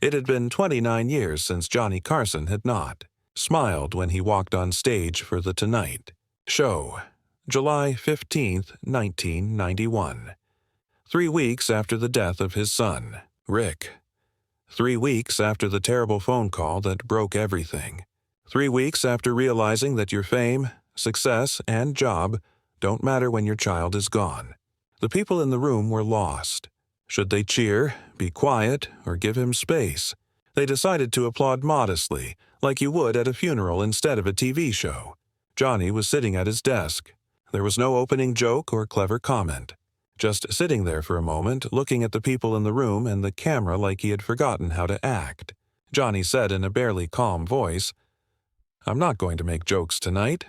It had been 29 years since Johnny Carson had not smiled when he walked on stage for The Tonight Show, July 15th, 1991. 3 weeks after the death of his son, Rick. 3 weeks after the terrible phone call that broke everything. 3 weeks after realizing that your fame, success, and job don't matter when your child is gone. The people in the room were lost. Should they cheer, be quiet, or give him space? They decided to applaud modestly, like you would at a funeral instead of a TV show. Johnny was sitting at his desk. There was no opening joke or clever comment. Just sitting there for a moment, looking at the people in the room and the camera like he had forgotten how to act. Johnny said in a barely calm voice, "I'm not going to make jokes tonight.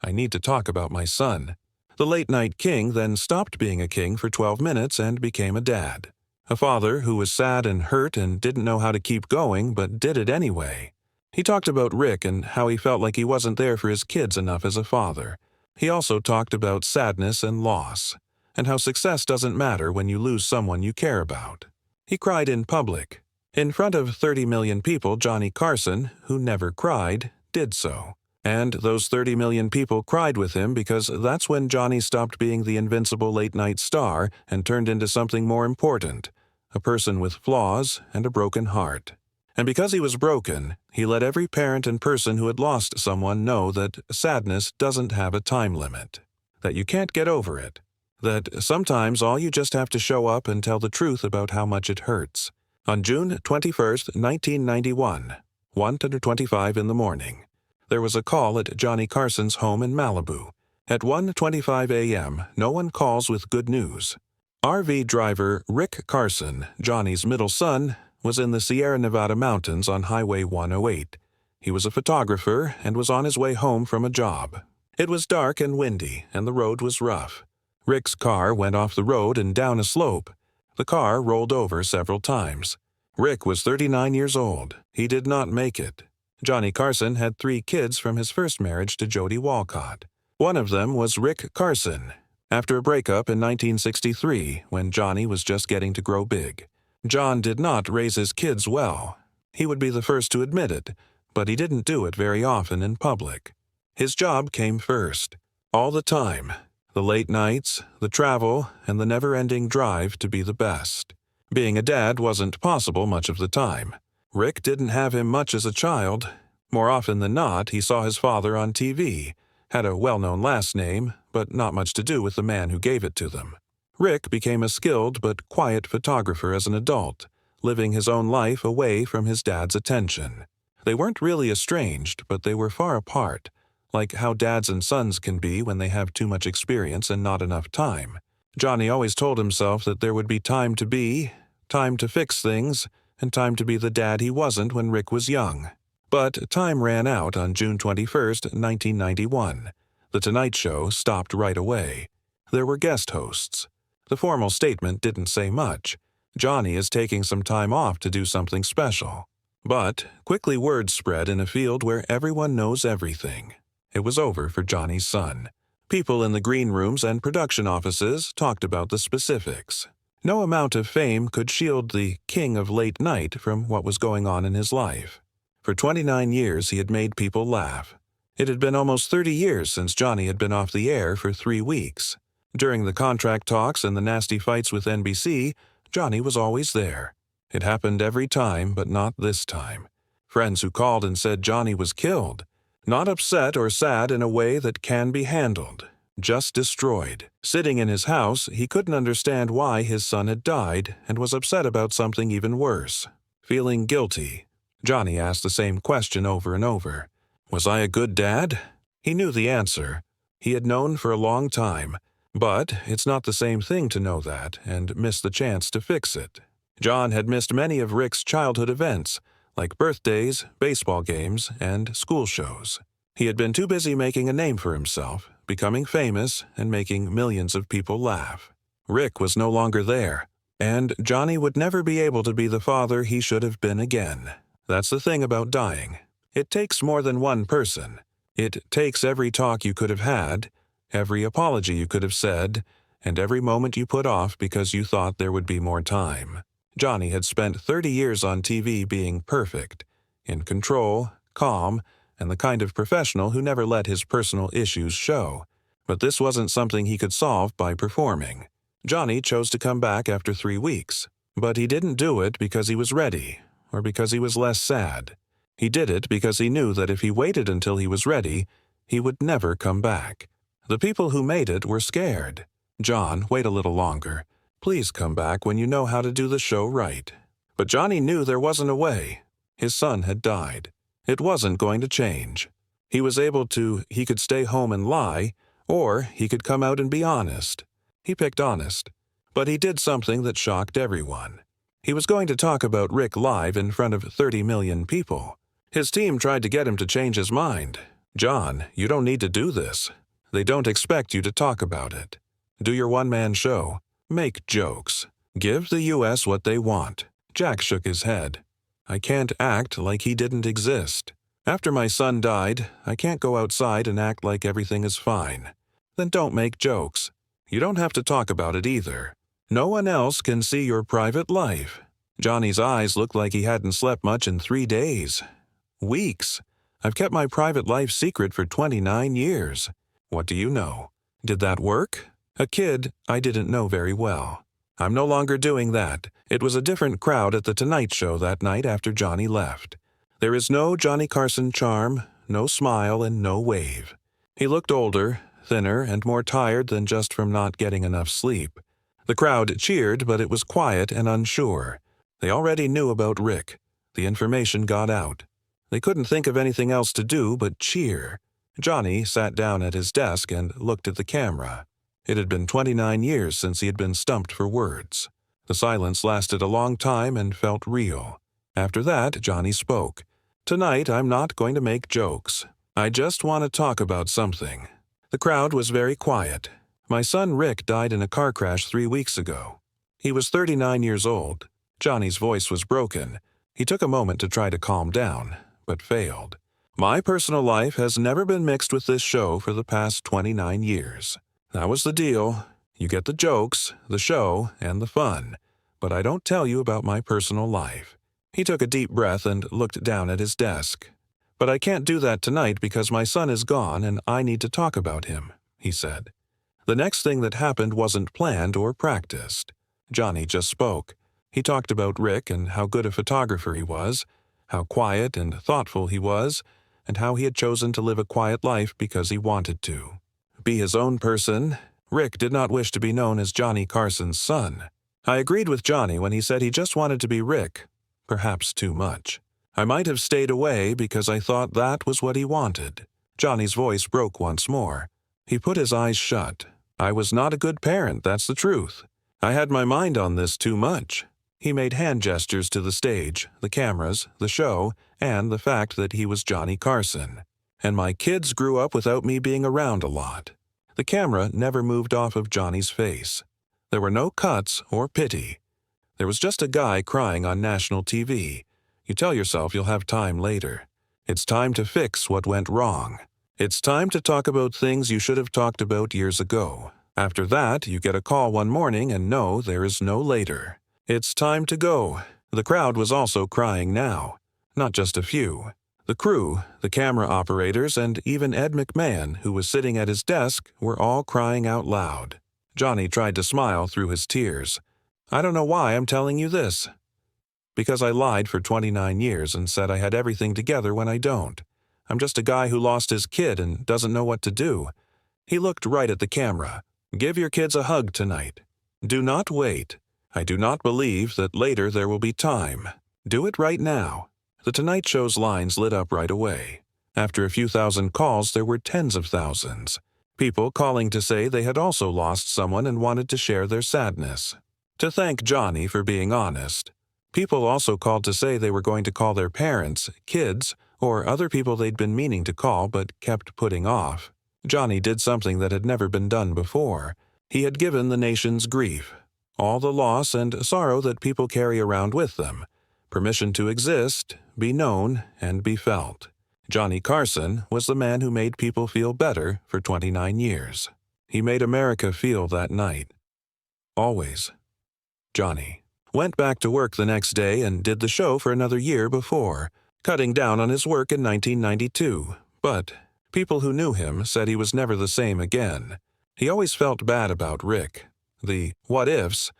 I need to talk about my son." The late-night king then stopped being a king for 12 minutes and became a dad. A father who was sad and hurt and didn't know how to keep going but did it anyway. He talked about Rick and how he felt like he wasn't there for his kids enough as a father. He also talked about sadness and loss, and how success doesn't matter when you lose someone you care about. He cried in public. In front of 30 million people, Johnny Carson, who never cried, did so. And those 30 million people cried with him because that's when Johnny stopped being the invincible late-night star and turned into something more important, a person with flaws and a broken heart. And because he was broken, he let every parent and person who had lost someone know that sadness doesn't have a time limit, that you can't get over it, that sometimes all you just have to show up and tell the truth about how much it hurts. On June 21st, 1991, 1:25 in the morning, there was a call at Johnny Carson's home in Malibu. At 1:25 a.m., no one calls with good news. RV driver Rick Carson, Johnny's middle son, was in the Sierra Nevada mountains on Highway 108. He was a photographer and was on his way home from a job. It was dark and windy, and the road was rough. Rick's car went off the road and down a slope. The car rolled over several times. Rick was 39 years old. He did not make it. Johnny Carson had 3 kids from his first marriage to Jody Walcott. One of them was Rick Carson, after a breakup in 1963 when Johnny was just getting to grow big. John did not raise his kids well. He would be the first to admit it, but he didn't do it very often in public. His job came first, all the time. The late nights, the travel, and the never-ending drive to be the best. Being a dad wasn't possible much of the time. Rick didn't have him much as a child. More often than not, he saw his father on TV, had a well-known last name, but not much to do with the man who gave it to them. Rick became a skilled but quiet photographer as an adult, living his own life away from his dad's attention. They weren't really estranged, but they were far apart, like how dads and sons can be when they have too much experience and not enough time. Johnny always told himself that there would be time to fix things, and time to be the dad he wasn't when Rick was young. But time ran out on June 21st, 1991. The Tonight Show stopped right away. There were guest hosts. The formal statement didn't say much. Johnny is taking some time off to do something special. But quickly word spread in a field where everyone knows everything. It was over for Johnny's son. People in the green rooms and production offices talked about the specifics. No amount of fame could shield the king of late night from what was going on in his life. For 29 years he had made people laugh. It had been almost 30 years since Johnny had been off the air for 3 weeks. During the contract talks and the nasty fights with NBC, Johnny was always there. It happened every time, but not this time. Friends who called and said Johnny was killed. Not upset or sad in a way that can be handled. Just destroyed. Sitting in his house, he couldn't understand why his son had died and was upset about something even worse. Feeling guilty. Johnny asked the same question over and over. Was I a good dad? He knew the answer. He had known for a long time. But it's not the same thing to know that and miss the chance to fix it. John had missed many of Rick's childhood events, like birthdays, baseball games, and school shows. He had been too busy making a name for himself, becoming famous, and making millions of people laugh. Rick was no longer there, and Johnny would never be able to be the father he should have been again. That's the thing about dying. It takes more than one person. It takes every talk you could have had, every apology you could have said, and every moment you put off because you thought there would be more time. Johnny had spent 30 years on TV being perfect, in control, calm, and the kind of professional who never let his personal issues show. But this wasn't something he could solve by performing. Johnny chose to come back after 3 weeks, but he didn't do it because he was ready, or because he was less sad. He did it because he knew that if he waited until he was ready, he would never come back. The people who made it were scared. "John, wait a little longer. Please come back when you know how to do the show right." But Johnny knew there wasn't a way. His son had died. It wasn't going to change. He could stay home and lie, or he could come out and be honest. He picked honest. But he did something that shocked everyone. He was going to talk about Rick live in front of 30 million people. His team tried to get him to change his mind. "John, you don't need to do this. They don't expect you to talk about it. Do your one-man show. Make jokes. Give the U.S. what they want." Jack shook his head. "I can't act like he didn't exist. After my son died, I can't go outside and act like everything is fine." "Then don't make jokes. You don't have to talk about it either. No one else can see your private life." Johnny's eyes looked like he hadn't slept much in 3 days. "Weeks. I've kept my private life secret for 29 years. What do you know? Did that work? A kid I didn't know very well. I'm no longer doing that." It was a different crowd at the Tonight Show that night after Johnny left. There is no Johnny Carson charm, no smile, and no wave. He looked older, thinner, and more tired than just from not getting enough sleep. The crowd cheered, but it was quiet and unsure. They already knew about Rick. The information got out. They couldn't think of anything else to do but cheer. Johnny sat down at his desk and looked at the camera. It had been 29 years since he had been stumped for words. The silence lasted a long time and felt real. After that, Johnny spoke. "Tonight, I'm not going to make jokes. I just want to talk about something." The crowd was very quiet. "My son Rick died in a car crash 3 weeks ago. He was 39 years old." Johnny's voice was broken. He took a moment to try to calm down, but failed. "My personal life has never been mixed with this show for the past 29 years. That was the deal. You get the jokes, the show, and the fun. But I don't tell you about my personal life." He took a deep breath and looked down at his desk. "But I can't do that tonight because my son is gone and I need to talk about him," he said. The next thing that happened wasn't planned or practiced. Johnny just spoke. He talked about Rick and how good a photographer he was, how quiet and thoughtful he was, and how he had chosen to live a quiet life because he wanted to. Be his own person. Rick did not wish to be known as Johnny Carson's son. I agreed with Johnny when he said he just wanted to be Rick. Perhaps too much. I might have stayed away because I thought that was what he wanted. Johnny's voice broke once more. He put his eyes shut. "I was not a good parent, that's the truth. I had my mind on this too much." He made hand gestures to the stage, the cameras, the show, and the fact that he was Johnny Carson. "And my kids grew up without me being around a lot." The camera never moved off of Johnny's face. There were no cuts or pity. There was just a guy crying on national TV. You tell yourself you'll have time later. It's time to fix what went wrong. It's time to talk about things you should have talked about years ago. After that, you get a call one morning and know there is no later. It's time to go. The crowd was also crying now. Not just a few. The crew, the camera operators, and even Ed McMahon, who was sitting at his desk, were all crying out loud. Johnny tried to smile through his tears. "I don't know why I'm telling you this. Because I lied for 29 years and said I had everything together when I don't. I'm just a guy who lost his kid and doesn't know what to do." He looked right at the camera. "Give your kids a hug tonight. Do not wait. I do not believe that later there will be time. Do it right now." The Tonight Show's lines lit up right away. After a few thousand calls, there were tens of thousands. People calling to say they had also lost someone and wanted to share their sadness. To thank Johnny for being honest. People also called to say they were going to call their parents, kids, or other people they'd been meaning to call but kept putting off. Johnny did something that had never been done before. He had given the nation's grief, all the loss and sorrow that people carry around with them, permission to exist, be known, and be felt. Johnny Carson was the man who made people feel better for 29 years. He made America feel that night. Always. Johnny. Went back to work the next day and did the show for another year before, cutting down on his work in 1992, but people who knew him said he was never the same again. He always felt bad about Rick. The what-ifs